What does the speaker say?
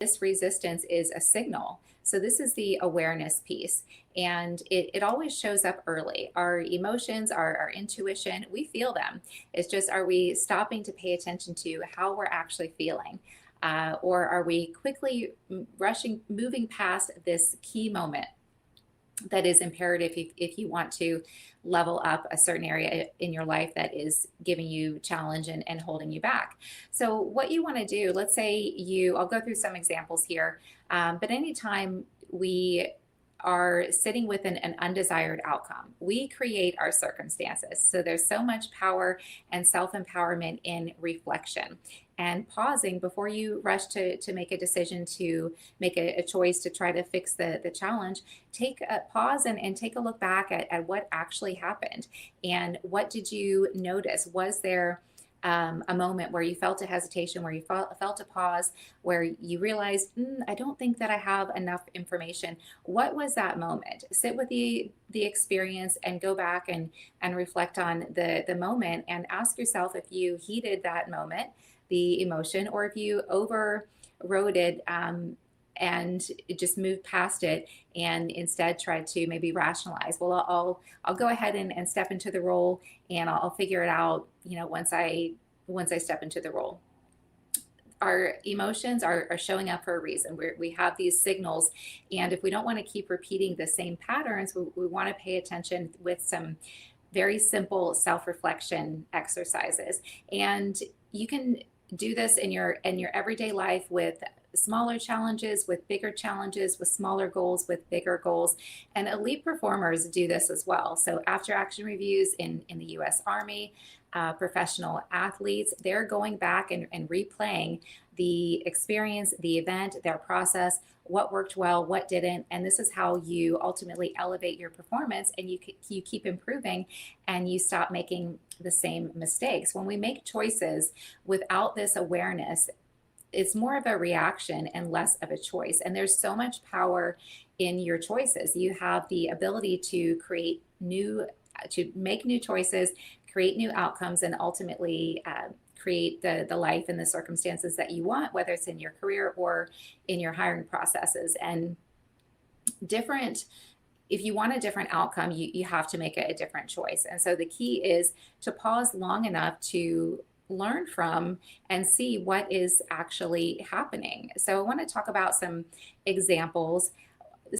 this resistance is a signal. So this is the awareness piece. And it always shows up early. Our emotions, our intuition, we feel them. It's just, are we stopping to pay attention to how we're actually feeling? Or are we quickly rushing, moving past this key moment that is imperative if you want to level up a certain area in your life that is giving you challenge and holding you back. So what you want to do, let's say I'll go through some examples here, but anytime we are sitting with an undesired outcome, we create our circumstances. So there's so much power and self-empowerment in reflection and pausing before you rush to make a decision, to make a choice to try to fix the challenge. Take a pause and take a look back at what actually happened, and what did you notice. Was there a moment where you felt a hesitation, where you felt a pause, where you realized, I don't think that I have enough information? What was that moment? Sit with the experience and go back and reflect on the moment, and ask yourself if you heeded that moment, the emotion, or if you overrode it, and just moved past it and instead tried to maybe rationalize. Well, I'll go ahead and step into the role, and I'll figure it out, once I step into the role. Our emotions are showing up for a reason. We have these signals, and if we don't want to keep repeating the same patterns, we want to pay attention with some very simple self-reflection exercises. And you can do this in your everyday life, with smaller challenges, with bigger challenges, with smaller goals, with bigger goals. And elite performers do this as well. So after action reviews in the US Army, professional athletes, they're going back and replaying the experience, the event, their process, what worked well, what didn't. And this is how you ultimately elevate your performance, and you keep improving, and you stop making the same mistakes. When we make choices without this awareness, it's more of a reaction and less of a choice. And there's so much power in your choices. You have the ability to make new choices, create new outcomes, and ultimately create the life and the circumstances that you want, whether it's in your career or in your hiring processes. And if you want a different outcome, you have to make a different choice. And so the key is to pause long enough to learn from and see what is actually happening. So I want to talk about some examples.